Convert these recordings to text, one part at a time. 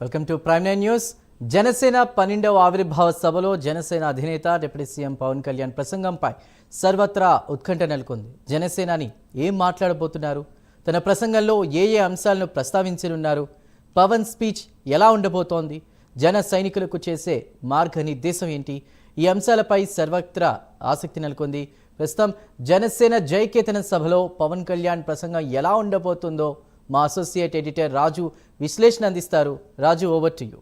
Welcome to prime nine news. Janasena 12వ ఆవిర్భావ సభలో జనసేన అధినేత డిప్యూటీ సీఎం పవన్ కళ్యాణ్ ప్రసంగంపై సర్వత్రా ఉత్కంఠ నెలకొంది. జనసేనాని ఏం మాట్లాడబోతున్నారు, తన ప్రసంగంలో ఏ అంశాలను ప్రస్తావించనున్నారు, పవన్ స్పీచ్ ఎలా ఉండబోతోంది, జన సైనికులకు చేసే మార్గనిర్దేశం ఏంటి, ఈ అంశాలపై సర్వత్రా ఆసక్తి నెలకొంది. ప్రస్తుతం జనసేన జయకేతన సభలో పవన్ కళ్యాణ్ ప్రసంగం ఎలా ఉండబోతుందో మా అసోసియేట్ ఎడిటర్ రాజు విశ్లేషణ అందిస్తారు. Raju, over to you.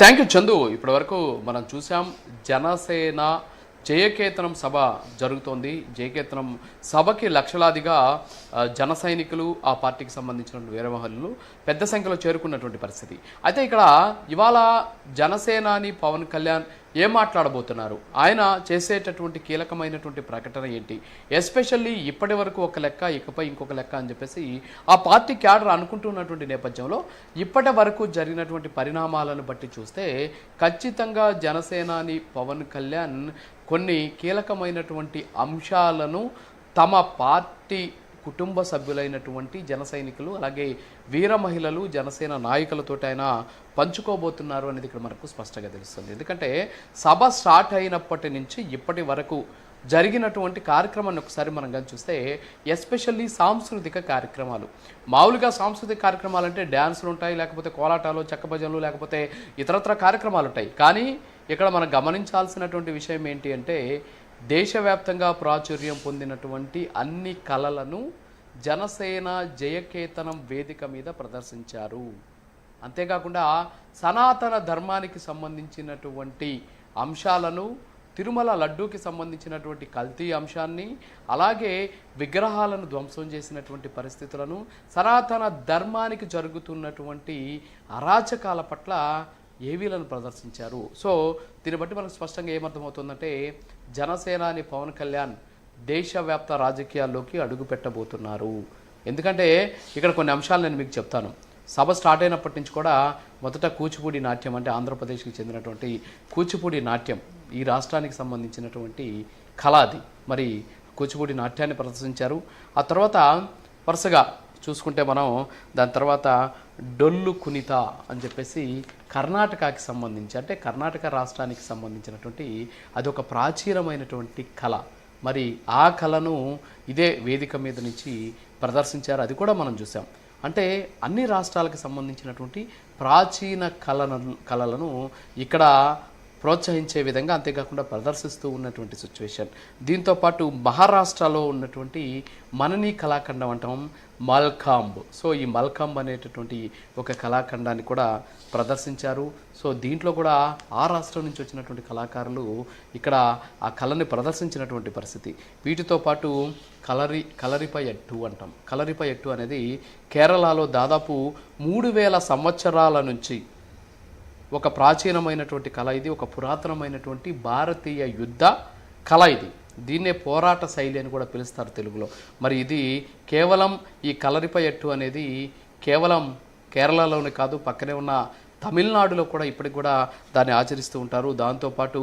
Thank you Chandu. ఇప్పటి వరకు మనం చూసాం జనసేన జయకేతనం సభ జరుగుతోంది. జయకేతనం సభకి లక్షలాదిగా జన సైనికులు, ఆ పార్టీకి సంబంధించిన వీరమహిళలు పెద్ద సంఖ్యలో చేరుకున్నటువంటి పరిస్థితి. అయితే ఇక్కడ ఇవాళ జనసేనాని పవన్ కళ్యాణ్ ఏం మాట్లాడబోతున్నారు, ఆయన చేసేటటువంటి కీలకమైనటువంటి ప్రకటన ఏంటి, ఎస్పెషల్లీ ఇప్పటి వరకు ఒక లెక్క ఇకపై ఇంకొక లెక్క అని చెప్పేసి ఆ పార్టీ క్యాడర్ అనుకుంటున్నటువంటి నేపథ్యంలో ఇప్పటి వరకు జరిగినటువంటి పరిణామాలను బట్టి చూస్తే ఖచ్చితంగా జనసేనాని పవన్ కళ్యాణ్ కొన్ని కీలకమైనటువంటి అంశాలను తమ పార్టీ కుటుంబ సభ్యులైనటువంటి జన సైనికులు, అలాగే వీర మహిళలు, జనసేన నాయకులతోటి ఆయన పంచుకోబోతున్నారు అనేది ఇక్కడ మనకు స్పష్టంగా తెలుస్తుంది. ఎందుకంటే సభ స్టార్ట్ అయినప్పటి నుంచి ఇప్పటి వరకు జరిగినటువంటి కార్యక్రమాన్ని ఒకసారి మనం కానీ చూస్తే ఎస్పెషల్లీ సాంస్కృతిక కార్యక్రమాలు. మామూలుగా సాంస్కృతిక కార్యక్రమాలు అంటే డ్యాన్సులు ఉంటాయి, లేకపోతే కోలాటాలు, చెక్క భజనలు, లేకపోతే ఇతరత్ర కార్యక్రమాలు ఉంటాయి. కానీ ఇక్కడ మనం గమనించాల్సినటువంటి విషయం ఏంటి అంటే దేశవ్యాప్తంగా ప్రాచుర్యం పొందినటువంటి అన్ని కళలను జనసేన జయకేతనం వేదిక మీద ప్రదర్శించారు. అంతేకాకుండా సనాతన ధర్మానికి సంబంధించినటువంటి అంశాలను, తిరుమల లడ్డూకి సంబంధించినటువంటి కల్తీ అంశాన్ని, అలాగే విగ్రహాలను ధ్వంసం చేసినటువంటి పరిస్థితులను, సనాతన ధర్మానికి జరుగుతున్నటువంటి అరాచకాల పట్ల ఏవీలను ప్రదర్శించారు. సో దీన్ని బట్టి మనకు స్పష్టంగా ఏమర్థమవుతుందంటే జనసేనాని పవన్ కళ్యాణ్ దేశవ్యాప్త రాజకీయాల్లోకి అడుగు పెట్టబోతున్నారు. ఎందుకంటే ఇక్కడ కొన్ని అంశాలు నేను మీకు చెప్తాను. సభ స్టార్ట్ అయినప్పటి నుంచి కూడా మొదట కూచిపూడి నాట్యం, అంటే ఆంధ్రప్రదేశ్కి చెందినటువంటి కూచిపూడి నాట్యం, ఈ రాష్ట్రానికి సంబంధించినటువంటి కళ అది. మరి కూచిపూడి నాట్యాన్ని ప్రదర్శించారు. ఆ తర్వాత వరుసగా చూసుకుంటే మనం దాని తర్వాత డొల్లు కునిత అని చెప్పేసి కర్ణాటకకి సంబంధించి, అంటే కర్ణాటక రాష్ట్రానికి సంబంధించినటువంటి అది ఒక ప్రాచీనమైనటువంటి కళ. మరి ఆ కళను ఇదే వేదిక మీద నుంచి ప్రదర్శించారు. అది కూడా మనం చూసాం. అంటే అన్ని రాష్ట్రాలకు సంబంధించినటువంటి ప్రాచీన కళలను ఇక్కడ ప్రోత్సహించే విధంగా, అంతేకాకుండా ప్రదర్శిస్తూ ఉన్నటువంటి సిచ్యువేషన్. దీంతోపాటు మహారాష్ట్రలో ఉన్నటువంటి మననీ కళాఖండం అంటాం, మల్కాంబ్. సో ఈ మల్కాంబ్ అనేటటువంటి ఒక కళాఖండాన్ని కూడా ప్రదర్శించారు. సో దీంట్లో కూడా ఆ రాష్ట్రం నుంచి వచ్చినటువంటి కళాకారులు ఇక్కడ ఆ కళని ప్రదర్శించినటువంటి పరిస్థితి. వీటితో పాటు కలరిపయట్టు అంటాం. కలరిపయట్టు అనేది కేరళలో దాదాపు 3000 సంవత్సరాల నుంచి ఒక ప్రాచీనమైనటువంటి కళ ఇది. ఒక పురాతనమైనటువంటి భారతీయ యుద్ధ కళ ఇది. దీన్నే పోరాట శైలి అని కూడా పిలుస్తారు తెలుగులో. మరి ఇది కేవలం ఈ కలరిపయట్టు అనేది కేవలం కేరళలోనే కాదు, పక్కనే ఉన్న తమిళనాడులో కూడా ఇప్పటికి కూడా దాన్ని ఆచరిస్తూ ఉంటారు. దాంతోపాటు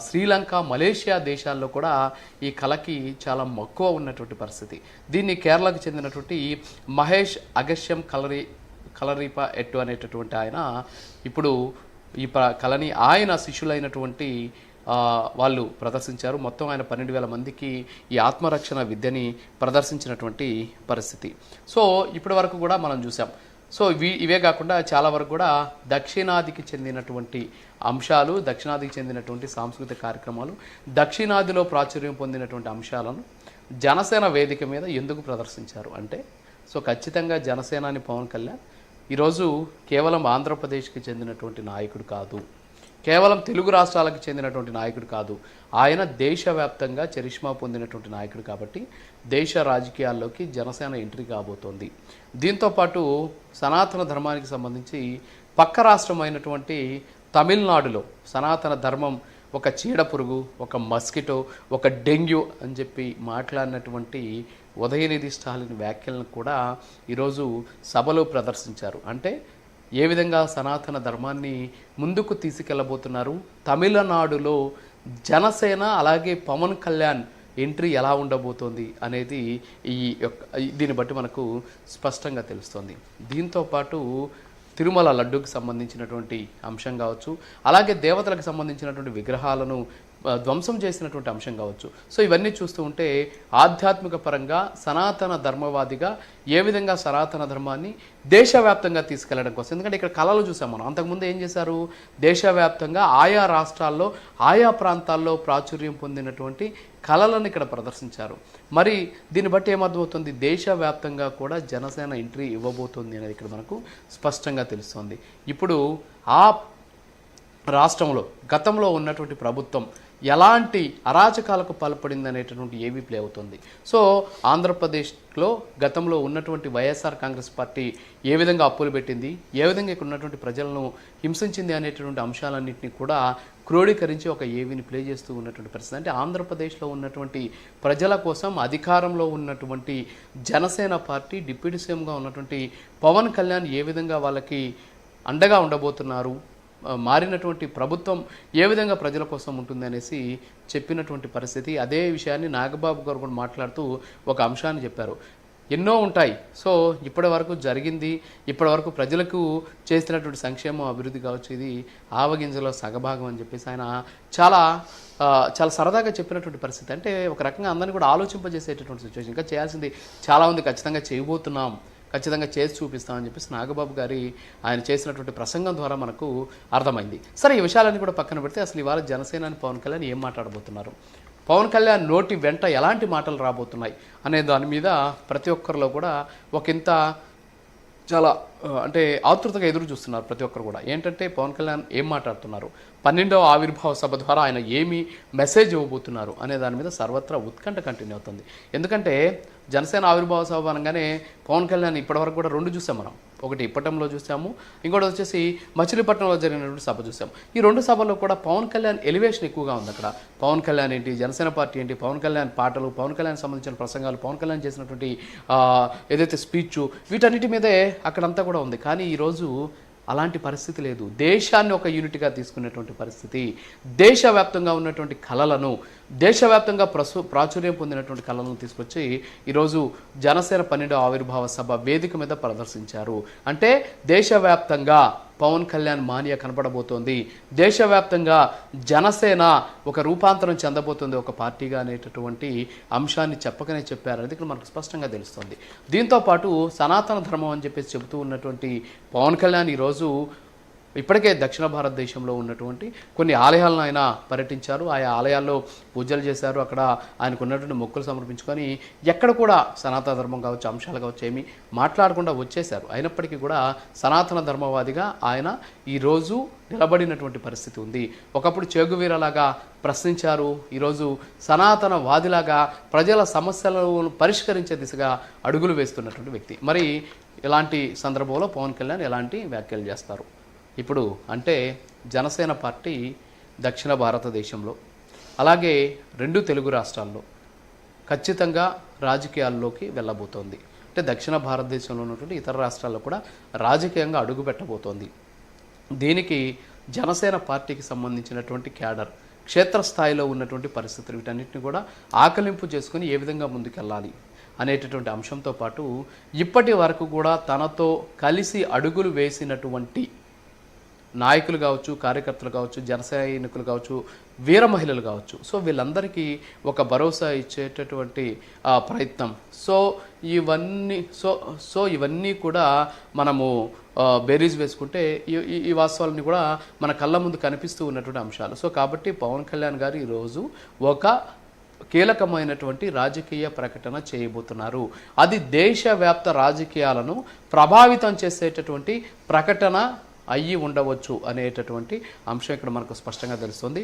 శ్రీలంక, మలేషియా దేశాల్లో కూడా ఈ కళకి చాలా మక్కువ ఉన్నటువంటి పరిస్థితి. దీన్ని కేరళకు చెందినటువంటి మహేష్ అగస్యం కలరిపయట్టు అనేటటువంటి ఆయన ఇప్పుడు ఈ కళని ఆయన శిష్యులైనటువంటి వాళ్ళు ప్రదర్శించారు. మొత్తం ఆయన 12,000 మందికి ఈ ఆత్మరక్షణ విద్యని ప్రదర్శించినటువంటి పరిస్థితి. సో ఇప్పటి వరకు కూడా మనం చూసాం. సో ఇవే కాకుండా చాలా వరకు కూడా దక్షిణాదికి చెందినటువంటి అంశాలు, దక్షిణాదికి చెందినటువంటి సాంస్కృతిక కార్యక్రమాలు, దక్షిణాదిలో ప్రాచుర్యం పొందినటువంటి అంశాలను జనసేన వేదిక మీద ఎందుకు ప్రదర్శించారు అంటే, సో ఖచ్చితంగా జనసేనాని పవన్ కళ్యాణ్ ఈరోజు కేవలం ఆంధ్రప్రదేశ్కి చెందినటువంటి నాయకుడు కాదు, కేవలం తెలుగు రాష్ట్రాలకు చెందినటువంటి నాయకుడు కాదు, ఆయన దేశవ్యాప్తంగా చరిష్మా పొందినటువంటి నాయకుడు. కాబట్టి దేశ రాజకీయాల్లోకి జనసేన ఎంట్రీ కాబోతోంది. దీంతోపాటు సనాతన ధర్మానికి సంబంధించి పక్క రాష్ట్రమైనటువంటి తమిళనాడులో సనాతన ధర్మం ఒక చీడపురుగు, ఒక మస్కిటో, ఒక డెంగ్యూ అని చెప్పి మాట్లాడినటువంటి ఉదయనిధి స్టాలిన్ వ్యాఖ్యలను కూడా ఈరోజు సభలో ప్రదర్శించారు. అంటే ఏ విధంగా సనాతన ధర్మాన్ని ముందుకు తీసుకెళ్ళబోతున్నారు, తమిళనాడులో జనసేన అలాగే పవన్ కళ్యాణ్ ఎంట్రీ ఎలా ఉండబోతోంది అనేది దీన్ని బట్టి మనకు స్పష్టంగా తెలుస్తుంది. దీంతోపాటు తిరుమల లడ్డూకి సంబంధించినటువంటి అంశం కావచ్చు, అలాగే దేవతలకు సంబంధించినటువంటి విగ్రహాలను ధ్వంసం చేసినటువంటి అంశం కావచ్చు. సో ఇవన్నీ చూస్తూ ఉంటే ఆధ్యాత్మిక పరంగా సనాతన ధర్మవాదిగా ఏ విధంగా సనాతన ధర్మాన్ని దేశవ్యాప్తంగా తీసుకెళ్లడం కోసం, ఎందుకంటే ఇక్కడ కళలు చూసాం మనం. అంతకుముందు ఏం చేశారు, దేశవ్యాప్తంగా ఆయా రాష్ట్రాల్లో ఆయా ప్రాంతాల్లో ప్రాచుర్యం పొందినటువంటి కళలను ఇక్కడ ప్రదర్శించారు. మరి దీన్ని బట్టి ఏమర్థమవుతుంది, దేశవ్యాప్తంగా కూడా జనసేన ఎంట్రీ ఇవ్వబోతుంది అనేది ఇక్కడ మనకు స్పష్టంగా తెలుస్తుంది. ఇప్పుడు ఆ రాష్ట్రంలో గతంలో ఉన్నటువంటి ప్రభుత్వం ఎలాంటి అరాచకాలకు పాల్పడింది అనేటటువంటి ఏవి ప్లే అవుతుంది. సో ఆంధ్రప్రదేశ్లో గతంలో ఉన్నటువంటి వైఎస్ఆర్ కాంగ్రెస్ పార్టీ ఏ విధంగా అప్పులు పెట్టింది, ఏ విధంగా ఇక్కడ ఉన్నటువంటి ప్రజలను హింసించింది అనేటటువంటి అంశాలన్నింటినీ కూడా క్రోడీకరించి ఒక ఏవిని ప్లే చేస్తూ ఉన్నటువంటి పరిస్థితి. అంటే ఆంధ్రప్రదేశ్లో ఉన్నటువంటి ప్రజల కోసం అధికారంలో ఉన్నటువంటి జనసేన పార్టీ డిప్యూటీ సీఎంగా ఉన్నటువంటి పవన్ కళ్యాణ్ ఏ విధంగా వాళ్ళకి అండగా ఉండబోతున్నారు, మారినటువంటి ప్రభుత్వం ఏ విధంగా ప్రజల కోసం ఉంటుంది అనేసి చెప్పినటువంటి పరిస్థితి. అదే విషయాన్ని నాగబాబు గారు కూడా మాట్లాడుతూ ఒక అంశాన్ని చెప్పారు. ఎన్నో ఉంటాయి, సో ఇప్పటి వరకు జరిగింది, ఇప్పటి వరకు ప్రజలకు చేసినటువంటి సంక్షేమం అభివృద్ధి కావచ్చు, ఇది ఆవగింజలో సగభాగం అని చెప్పేసి ఆయన చాలా సరదాగా చెప్పినటువంటి పరిస్థితి. అంటే ఒక రకంగా అందరినీ కూడా ఆలోచింపజేసేటటువంటి సిచ్యువేషన్. ఇంకా చేయాల్సింది చాలా ఉంది, ఖచ్చితంగా చేయబోతున్నాం, ఖచ్చితంగా చేసి చూపిస్తామని చెప్పేసి నాగబాబు గారి ఆయన చేసినటువంటి ప్రసంగం ద్వారా మనకు అర్థమైంది. సరే, ఈ విషయాలన్నీ కూడా పక్కన పెడితే అసలు ఇవాళ జనసేనాని పవన్ కళ్యాణ్ ఏం మాట్లాడబోతున్నారు, పవన్ కళ్యాణ్ నోటి వెంట ఎలాంటి మాటలు రాబోతున్నాయి అనే దాని మీద ప్రతి ఒక్కరిలో కూడా ఒకంత చాలా అంటే ఆతృతగా ఎదురు చూస్తున్నారు ప్రతి ఒక్కరు కూడా. ఏంటంటే పవన్ కళ్యాణ్ ఏం మాట్లాడుతున్నారు, 12వ ఆవిర్భావ సభ ద్వారా ఆయన ఏమి మెసేజ్ ఇవ్వబోతున్నారు అనే దాని మీద సర్వత్రా ఉత్కంఠ కంటిన్యూ అవుతుంది. ఎందుకంటే జనసేన ఆవిర్భావ సభ అనగానే పవన్ కళ్యాణ్ ఇప్పటివరకు కూడా 2 చూసాం మనం. ఒకటి ఇప్పటంలో చూసాము, ఇంకోటి వచ్చేసి మచిలీపట్నంలో జరిగినటువంటి సభ చూసాం. ఈ 2 సభల్లో కూడా పవన్ కళ్యాణ్ ఎలివేషన్ ఎక్కువగా ఉంది. అక్కడ పవన్ కళ్యాణ్ ఏంటి, జనసేన పార్టీ ఏంటి, పవన్ కళ్యాణ్ పాటలు, పవన్ కళ్యాణ్ సంబంధించిన ప్రసంగాలు, పవన్ కళ్యాణ్ చేసినటువంటి ఏదైతే స్పీచ్, వీటన్నిటి మీదే అక్కడంతా కూడా ఉంది. కానీ ఈరోజు అలాంటి పరిస్థితి లేదు. దేశాన్ని ఒక యూనిట్గా తీసుకునేటువంటి పరిస్థితి, దేశవ్యాప్తంగా ఉన్నటువంటి కళలను, దేశవ్యాప్తంగా ప్రాచుర్యం పొందినటువంటి కళలను తీసుకొచ్చి ఈరోజు జనసేన 12వ ఆవిర్భావ సభ వేదిక మీద ప్రదర్శించారు. అంటే దేశవ్యాప్తంగా పవన్ కళ్యాణ్ మానియా కనపడబోతోంది, దేశవ్యాప్తంగా జనసేన ఒక రూపాంతరం చెందబోతుంది ఒక పార్టీగా అనేటటువంటి అంశాన్ని చెప్పకనే చెప్పారనేది ఇక్కడ మనకు స్పష్టంగా తెలుస్తుంది. దీంతోపాటు సనాతన ధర్మం అని చెప్పేసి చెబుతూ ఉన్నటువంటి పవన్ కళ్యాణ్ ఈరోజు ఇప్పటికే దక్షిణ భారతదేశంలో ఉన్నటువంటి కొన్ని ఆలయాలను ఆయన పర్యటించారు. ఆయా ఆలయాల్లో పూజలు చేశారు. అక్కడ ఆయనకు ఉన్నటువంటి మొక్కులు సమర్పించుకొని ఎక్కడ కూడా సనాతన ధర్మం కావచ్చు, అంశాలు కావచ్చు ఏమీ మాట్లాడకుండా వచ్చేశారు. అయినప్పటికీ కూడా సనాతన ధర్మవాదిగా ఆయన ఈరోజు నిలబడినటువంటి పరిస్థితి ఉంది. ఒకప్పుడు చేగువీరలాగా ప్రశ్నించారు, ఈరోజు సనాతన వాదిలాగా ప్రజల సమస్యలను పరిష్కరించే దిశగా అడుగులు వేస్తున్నటువంటి వ్యక్తి. మరి ఇలాంటి సందర్భంలో పవన్ కళ్యాణ్ ఎలాంటి వ్యాఖ్యలు చేస్తారు ఇప్పుడు అంటే జనసేన పార్టీ దక్షిణ భారతదేశంలో అలాగే 2 తెలుగు రాష్ట్రాల్లో ఖచ్చితంగా రాజకీయాల్లోకి వెళ్ళబోతోంది. అంటే దక్షిణ భారతదేశంలో ఉన్నటువంటి ఇతర రాష్ట్రాల్లో కూడా రాజకీయంగా అడుగు పెట్టబోతోంది. దీనికి జనసేన పార్టీకి సంబంధించినటువంటి క్యాడర్, క్షేత్రస్థాయిలో ఉన్నటువంటి పరిస్థితులు, వీటన్నిటిని కూడా ఆకలింపు చేసుకుని ఏ విధంగా ముందుకెళ్ళాలి అనేటటువంటి అంశంతో పాటు ఇప్పటి వరకు కూడా తనతో కలిసి అడుగులు వేసినటువంటి నాయకులు కావచ్చు, కార్యకర్తలు కావచ్చు, జన సైనికులు కావచ్చు, వీర మహిళలు కావచ్చు, సో వీళ్ళందరికీ ఒక భరోసా ఇచ్చేటటువంటి ప్రయత్నం. సో ఇవన్నీ కూడా మనము బేరీజ్ వేసుకుంటే ఈ వాస్తవాలన్నీ కూడా మన కళ్ళ ముందు కనిపిస్తూ ఉన్నటువంటి అంశాలు. సో కాబట్టి పవన్ కళ్యాణ్ గారు ఈరోజు ఒక కీలకమైనటువంటి రాజకీయ ప్రకటన చేయబోతున్నారు. అది దేశవ్యాప్త రాజకీయాలను ప్రభావితం చేసేటటువంటి ప్రకటన అయ్యి ఉండవచ్చు అనేటటువంటి అంశం ఇక్కడ మనకు స్పష్టంగా తెలుస్తుంది.